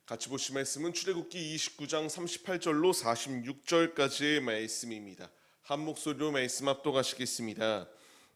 같이 보실 말씀은 출애굽기 29장 38절로 46절까지의 말씀입니다. 한 목소리로 말씀 합독하시겠습니다.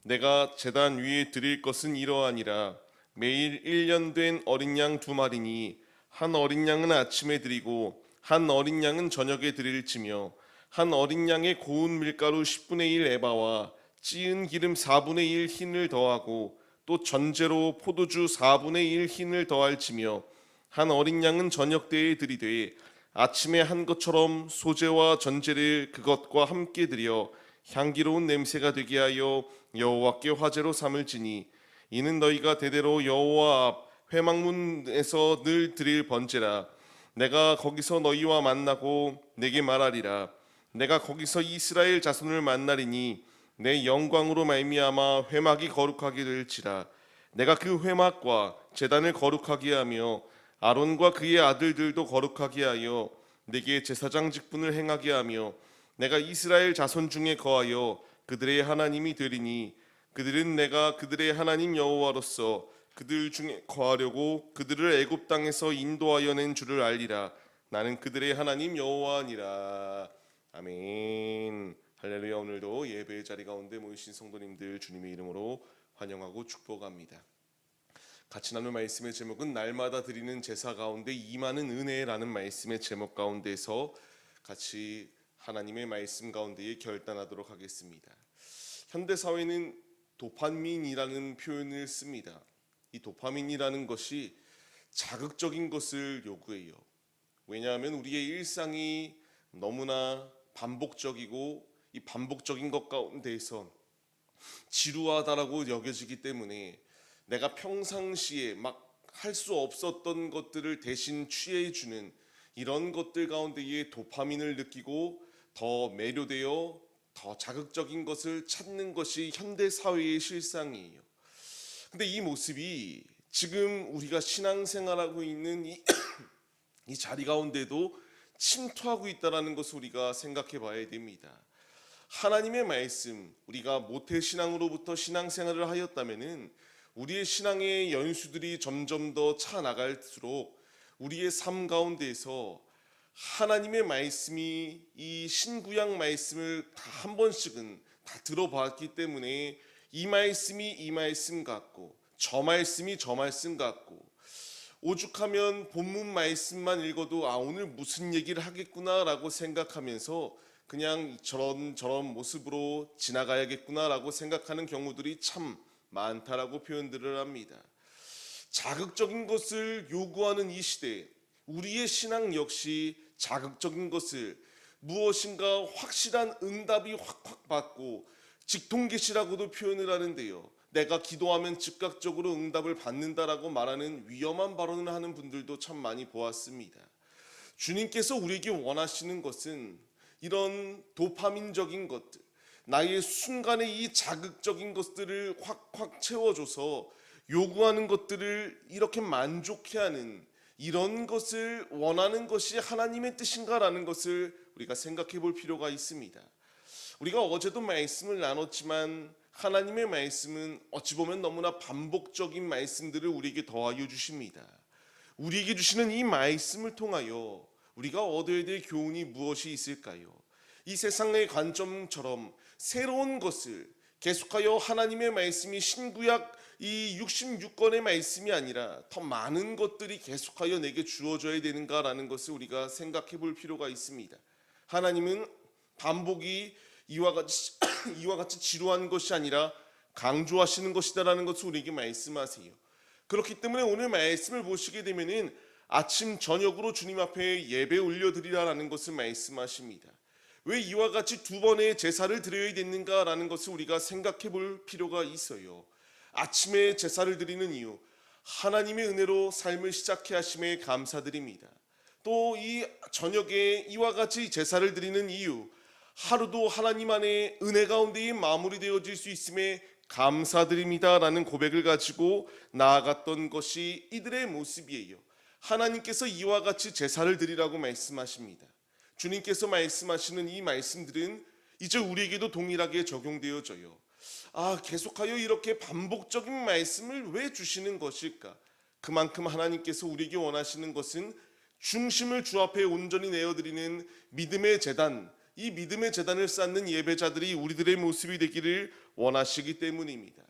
내가 제단 위에 드릴 것은 이러하니라. 매일 1년 된 어린 양 2마리니 한 어린 양은 아침에 드리고 한 어린 양은 저녁에 드릴지며 한 어린 양의 고운 밀가루 10분의 1 에바와 찌은 기름 4분의 1 흰을 더하고 또 전제로 포도주 4분의 1 흰을 더할지며 한 어린 양은 저녁 때에 드리되 아침에 한 것처럼 소제와 전제를 그것과 함께 드려 향기로운 냄새가 되게 하여 여호와께 화제로 삼을지니 이는 너희가 대대로 여호와 앞 회막문에서 늘 드릴 번제라. 내가 거기서 너희와 만나고 내게 말하리라. 내가 거기서 이스라엘 자손을 만나리니 내 영광으로 말미암아 회막이 거룩하게 될지라. 내가 그 회막과 제단을 거룩하게 하며 아론과 그의 아들들도 거룩하게 하여 내게 제사장 직분을 행하게 하며 내가 이스라엘 자손 중에 거하여 그들의 하나님이 되리니 그들은 내가 그들의 하나님 여호와로서 그들 중에 거하려고 그들을 애굽 땅에서 인도하여 낸 줄을 알리라. 나는 그들의 하나님 여호와니라. 아멘. 할렐루야. 오늘도 예배의 자리 가운데 모이신 성도님들 주님의 이름으로 환영하고 축복합니다. 같이 나눌 말씀의 제목은 날마다 드리는 제사 가운데 임하는 은혜라는 말씀의 제목 가운데서 같이 하나님의 말씀 가운데에 결단하도록 하겠습니다. 현대 사회는 도파민이라는 표현을 씁니다. 이 도파민이라는 것이 자극적인 것을 요구해요. 왜냐하면 우리의 일상이 너무나 반복적이고 이 반복적인 것 가운데에서 지루하다라고 여겨지기 때문에 내가 평상시에 막 할 수 없었던 것들을 대신 취해주는 이런 것들 가운데에 도파민을 느끼고 더 매료되어 더 자극적인 것을 찾는 것이 현대 사회의 실상이에요. 근데 이 모습이 지금 우리가 신앙생활하고 있는 이 자리 가운데도 침투하고 있다는 것을 우리가 생각해 봐야 됩니다. 하나님의 말씀, 우리가 모태신앙으로부터 신앙생활을 하였다면은 우리의 신앙의 연수들이 점점 더 차 나갈수록 우리의 삶 가운데에서 하나님의 말씀이 이 신구약 말씀을 다 한 번씩은 다 들어봤기 때문에 이 말씀이 이 말씀 같고 저 말씀이 저 말씀 같고 오죽하면 본문 말씀만 읽어도 오늘 무슨 얘기를 하겠구나라고 생각하면서 그냥 저런 모습으로 지나가야겠구나라고 생각하는 경우들이 참 많다라고 표현들을 합니다. 자극적인 것을 요구하는 이 시대에 우리의 신앙 역시 자극적인 것을 무엇인가 확실한 응답이 확확 받고 직통계시라고도 표현을 하는데요. 내가 기도하면 즉각적으로 응답을 받는다라고 말하는 위험한 발언을 하는 분들도 참 많이 보았습니다. 주님께서 우리에게 원하시는 것은 이런 도파민적인 것들, 나의 순간의 이 자극적인 것들을 확확 채워줘서 요구하는 것들을 이렇게 만족해 하는 이런 것을 원하는 것이 하나님의 뜻인가라는 것을 우리가 생각해 볼 필요가 있습니다. 우리가 어제도 말씀을 나눴지만 하나님의 말씀은 어찌 보면 너무나 반복적인 말씀들을 우리에게 더하여 주십니다. 우리에게 주시는 이 말씀을 통하여 우리가 얻어야 될 교훈이 무엇이 있을까요? 이 세상의 관점처럼 새로운 것을 계속하여 하나님의 말씀이 신구약 이 66권의 말씀이 아니라 더 많은 것들이 계속하여 내게 주어져야 되는가라는 것을 우리가 생각해 볼 필요가 있습니다. 하나님은 반복이 이와 같이 지루한 것이 아니라 강조하시는 것이다라는 것을 우리에게 말씀하세요. 그렇기 때문에 오늘 말씀을 보시게 되면은 아침 저녁으로 주님 앞에 예배 올려드리라라는 것을 말씀하십니다. 왜 이와 같이 두 번의 제사를 드려야 되는가라는 것을 우리가 생각해 볼 필요가 있어요. 아침에 제사를 드리는 이유, 하나님의 은혜로 삶을 시작해 하심에 감사드립니다. 또 이 저녁에 이와 같이 제사를 드리는 이유, 하루도 하나님 안에 은혜 가운데에 마무리되어질 수 있음에 감사드립니다라는 고백을 가지고 나아갔던 것이 이들의 모습이에요. 하나님께서 이와 같이 제사를 드리라고 말씀하십니다. 주님께서 말씀하시는 이 말씀들은 이제 우리에게도 동일하게 적용되어져요. 계속하여 이렇게 반복적인 말씀을 왜 주시는 것일까? 그만큼 하나님께서 우리에게 원하시는 것은 중심을 주 앞에 온전히 내어드리는 믿음의 제단, 이 믿음의 제단을 쌓는 예배자들이 우리들의 모습이 되기를 원하시기 때문입니다.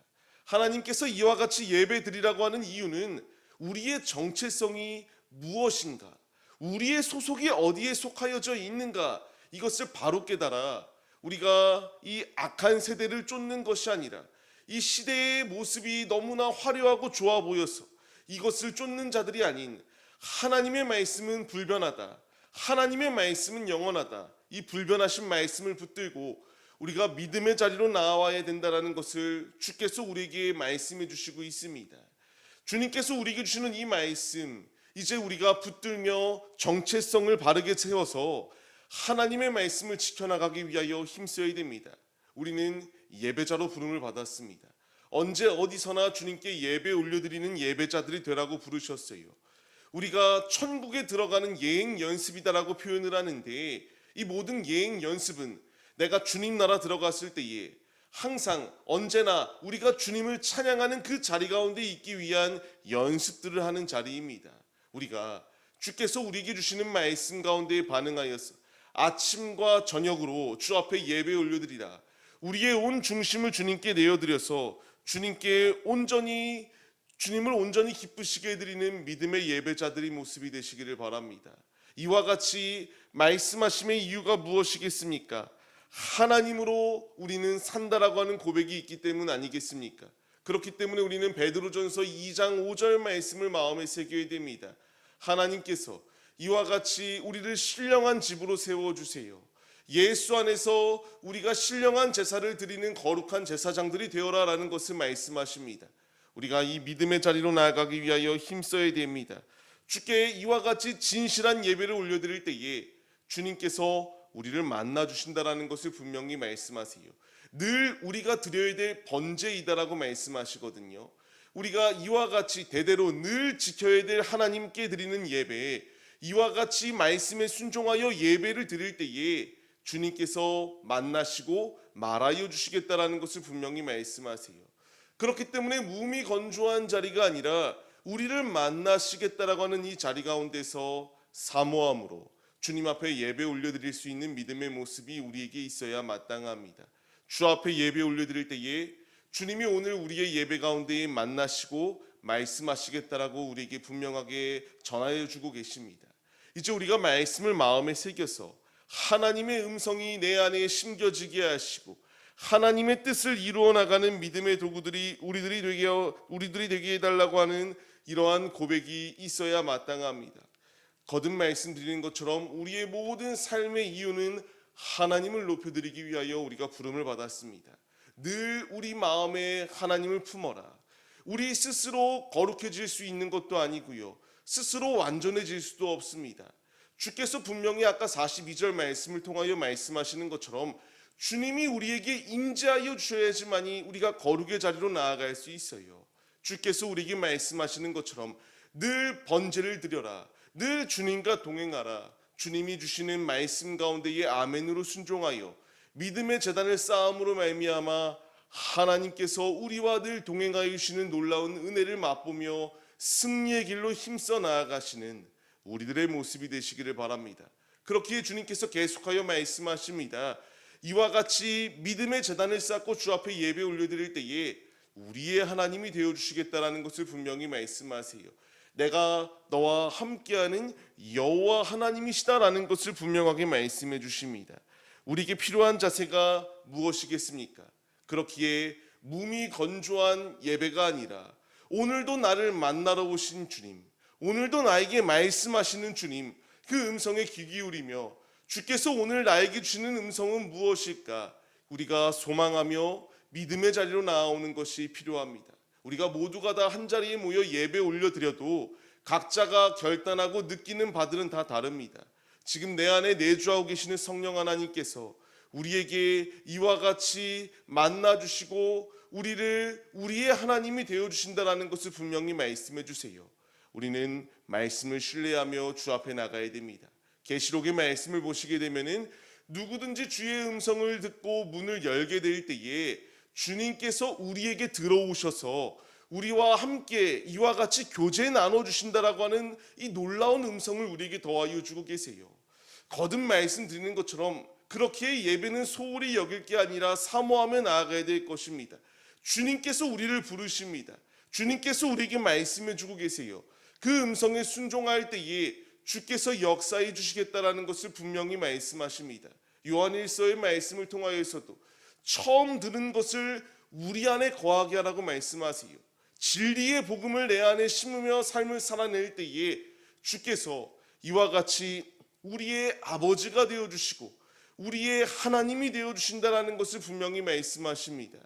하나님께서 이와 같이 예배 드리라고 하는 이유는 우리의 정체성이 무엇인가, 우리의 소속이 어디에 속하여져 있는가, 이것을 바로 깨달아 우리가 이 악한 세대를 쫓는 것이 아니라 이 시대의 모습이 너무나 화려하고 좋아 보여서 이것을 쫓는 자들이 아닌, 하나님의 말씀은 불변하다, 하나님의 말씀은 영원하다, 이 불변하신 말씀을 붙들고 우리가 믿음의 자리로 나와야 된다는 것을 주께서 우리에게 말씀해 주시고 있습니다. 주님께서 우리에게 주시는 이 말씀, 이제 우리가 붙들며 정체성을 바르게 세워서 하나님의 말씀을 지켜나가기 위하여 힘써야 됩니다. 우리는 예배자로 부름을 받았습니다. 언제 어디서나 주님께 예배 올려드리는 예배자들이 되라고 부르셨어요. 우리가 천국에 들어가는 예행 연습이다라고 표현을 하는데, 이 모든 예행 연습은 내가 주님 나라 들어갔을 때에 항상 언제나 우리가 주님을 찬양하는 그 자리 가운데 있기 위한 연습들을 하는 자리입니다. 우리가 주께서 우리에게 주시는 말씀 가운데 반응하여서 아침과 저녁으로 주 앞에 예배 올려드리라, 우리의 온 중심을 주님께 내어드려서 주님을 온전히 기쁘시게 해드리는 믿음의 예배자들의 모습이 되시기를 바랍니다. 이와 같이 말씀하심의 이유가 무엇이겠습니까? 하나님으로 우리는 산다라고 하는 고백이 있기 때문 아니겠습니까? 그렇기 때문에 우리는 베드로전서 2장 5절 말씀을 마음에 새겨야 됩니다. 하나님께서 이와 같이 우리를 신령한 집으로 세워주세요. 예수 안에서 우리가 신령한 제사를 드리는 거룩한 제사장들이 되어라 라는 것을 말씀하십니다. 우리가 이 믿음의 자리로 나아가기 위하여 힘써야 됩니다. 주께 이와 같이 진실한 예배를 올려드릴 때에 주님께서 우리를 만나주신다라는 것을 분명히 말씀하세요. 늘 우리가 드려야 될 번제이다라고 말씀하시거든요. 우리가 이와 같이 대대로 늘 지켜야 될 하나님께 드리는 예배에 이와 같이 말씀에 순종하여 예배를 드릴 때에 주님께서 만나시고 말하여 주시겠다라는 것을 분명히 말씀하세요. 그렇기 때문에 몸이 건조한 자리가 아니라 우리를 만나시겠다라고 하는 이 자리 가운데서 사모함으로 주님 앞에 예배 올려드릴 수 있는 믿음의 모습이 우리에게 있어야 마땅합니다. 주 앞에 예배 올려드릴 때에 주님이 오늘 우리의 예배 가운데에 만나시고 말씀하시겠다라고 우리에게 분명하게 전하여 주고 계십니다. 이제 우리가 말씀을 마음에 새겨서 하나님의 음성이 내 안에 심겨지게 하시고 하나님의 뜻을 이루어 나가는 믿음의 도구들이 우리들이 되게 해달라고 하는 이러한 고백이 있어야 마땅합니다. 거듭 말씀드리는 것처럼 우리의 모든 삶의 이유는 하나님을 높여드리기 위하여 우리가 부름을 받았습니다. 늘 우리 마음에 하나님을 품어라. 우리 스스로 거룩해질 수 있는 것도 아니고요, 스스로 완전해질 수도 없습니다. 주께서 분명히 아까 42절 말씀을 통하여 말씀하시는 것처럼 주님이 우리에게 임재하여 주셔야지만이 우리가 거룩의 자리로 나아갈 수 있어요. 주께서 우리에게 말씀하시는 것처럼 늘 번제를 드려라, 늘 주님과 동행하라. 주님이 주시는 말씀 가운데에 아멘으로 순종하여 믿음의 제단을 쌓음으로 말미암아 하나님께서 우리와 늘 동행하여 주시는 놀라운 은혜를 맛보며 승리의 길로 힘써 나아가시는 우리들의 모습이 되시기를 바랍니다. 그렇기에 주님께서 계속하여 말씀하십니다. 이와 같이 믿음의 제단을 쌓고 주 앞에 예배 올려드릴 때에 우리의 하나님이 되어주시겠다라는 것을 분명히 말씀하세요. 내가 너와 함께하는 여호와 하나님이시다라는 것을 분명하게 말씀해 주십니다. 우리에게 필요한 자세가 무엇이겠습니까? 그렇기에 몸이 건조한 예배가 아니라 오늘도 나를 만나러 오신 주님, 오늘도 나에게 말씀하시는 주님, 그 음성에 귀 기울이며 주께서 오늘 나에게 주시는 음성은 무엇일까? 우리가 소망하며 믿음의 자리로 나아오는 것이 필요합니다. 우리가 모두가 다 한자리에 모여 예배 올려드려도 각자가 결단하고 느끼는 바들은 다 다릅니다. 지금 내 안에 내주하고 계시는 성령 하나님께서 우리에게 이와 같이 만나주시고 우리를 우리의 하나님이 되어주신다는 것을 분명히 말씀해 주세요. 우리는 말씀을 신뢰하며 주 앞에 나가야 됩니다. 계시록의 말씀을 보시게 되면은 누구든지 주의 음성을 듣고 문을 열게 될 때에 주님께서 우리에게 들어오셔서 우리와 함께 이와 같이 교제 나눠주신다라고 하는 이 놀라운 음성을 우리에게 더하여 주고 계세요. 거듭 말씀드리는 것처럼 그렇게 예배는 소홀히 여길 게 아니라 사모하며 나아가야 될 것입니다. 주님께서 우리를 부르십니다. 주님께서 우리에게 말씀해 주고 계세요. 그 음성에 순종할 때에 주께서 역사해 주시겠다라는 것을 분명히 말씀하십니다. 요한일서의 말씀을 통하여서도 처음 들은 것을 우리 안에 거하게 하라고 말씀하세요. 진리의 복음을 내 안에 심으며 삶을 살아낼 때에 주께서 이와 같이 우리의 아버지가 되어주시고 우리의 하나님이 되어주신다라는 것을 분명히 말씀하십니다.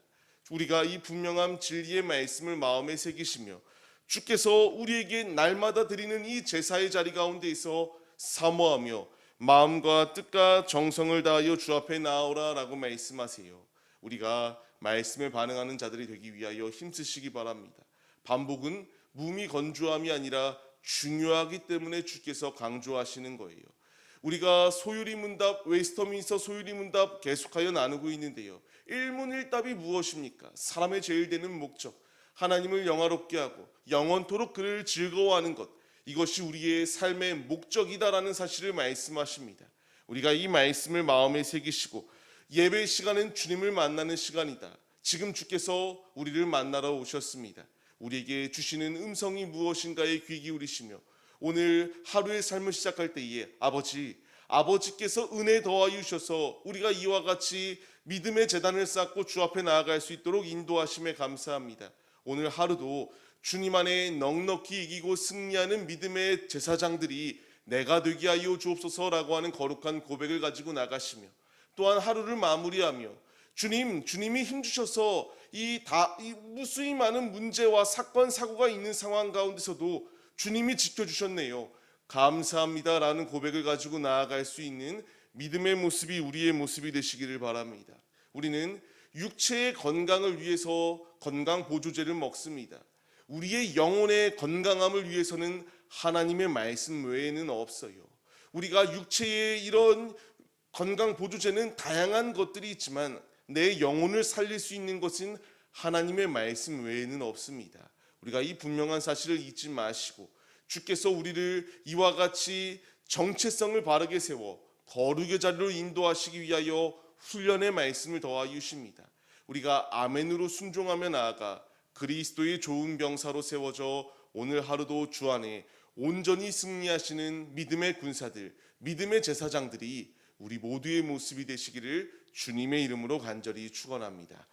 우리가 이 분명한 진리의 말씀을 마음에 새기시며 주께서 우리에게 날마다 드리는 이 제사의 자리 가운데에서 사모하며 마음과 뜻과 정성을 다하여 주 앞에 나오라 라고 말씀하세요. 우리가 말씀에 반응하는 자들이 되기 위하여 힘쓰시기 바랍니다. 반복은 무미 건조함이 아니라 중요하기 때문에 주께서 강조하시는 거예요. 우리가 소유리 문답, 웨스터민스터 소유리 문답 계속하여 나누고 있는데요. 일문일답이 무엇입니까? 사람의 제일 되는 목적, 하나님을 영화롭게 하고 영원토록 그를 즐거워하는 것, 이것이 우리의 삶의 목적이다라는 사실을 말씀하십니다. 우리가 이 말씀을 마음에 새기시고 예배 시간은 주님을 만나는 시간이다. 지금 주께서 우리를 만나러 오셨습니다. 우리에게 주시는 음성이 무엇인가에 귀 기울이시며 오늘 하루의 삶을 시작할 때에 아버지께서 은혜 더하여 주셔서 우리가 이와 같이 믿음의 제단을 쌓고 주 앞에 나아갈 수 있도록 인도하심에 감사합니다. 오늘 하루도 주님 안에 넉넉히 이기고 승리하는 믿음의 제사장들이 내가 되게 하여 주옵소서라고 하는 거룩한 고백을 가지고 나가시며 또한 하루를 마무리하며 주님이 힘주셔서 이 무수히 많은 문제와 사건 사고가 있는 상황 가운데서도 주님이 지켜주셨네요. 감사합니다라는 고백을 가지고 나아갈 수 있는 믿음의 모습이 우리의 모습이 되시기를 바랍니다. 우리는 육체의 건강을 위해서 건강 보조제를 먹습니다. 우리의 영혼의 건강함을 위해서는 하나님의 말씀 외에는 없어요. 우리가 육체의 이런 건강 보조제는 다양한 것들이 있지만 내 영혼을 살릴 수 있는 것은 하나님의 말씀 외에는 없습니다. 우리가 이 분명한 사실을 잊지 마시고 주께서 우리를 이와 같이 정체성을 바르게 세워 거룩의 자리로 인도하시기 위하여 훈련의 말씀을 더하여 주십니다. 우리가 아멘으로 순종하며 나아가 그리스도의 좋은 병사로 세워져 오늘 하루도 주 안에 온전히 승리하시는 믿음의 군사들, 믿음의 제사장들이 우리 모두의 모습이 되시기를 주님의 이름으로 간절히 축원합니다.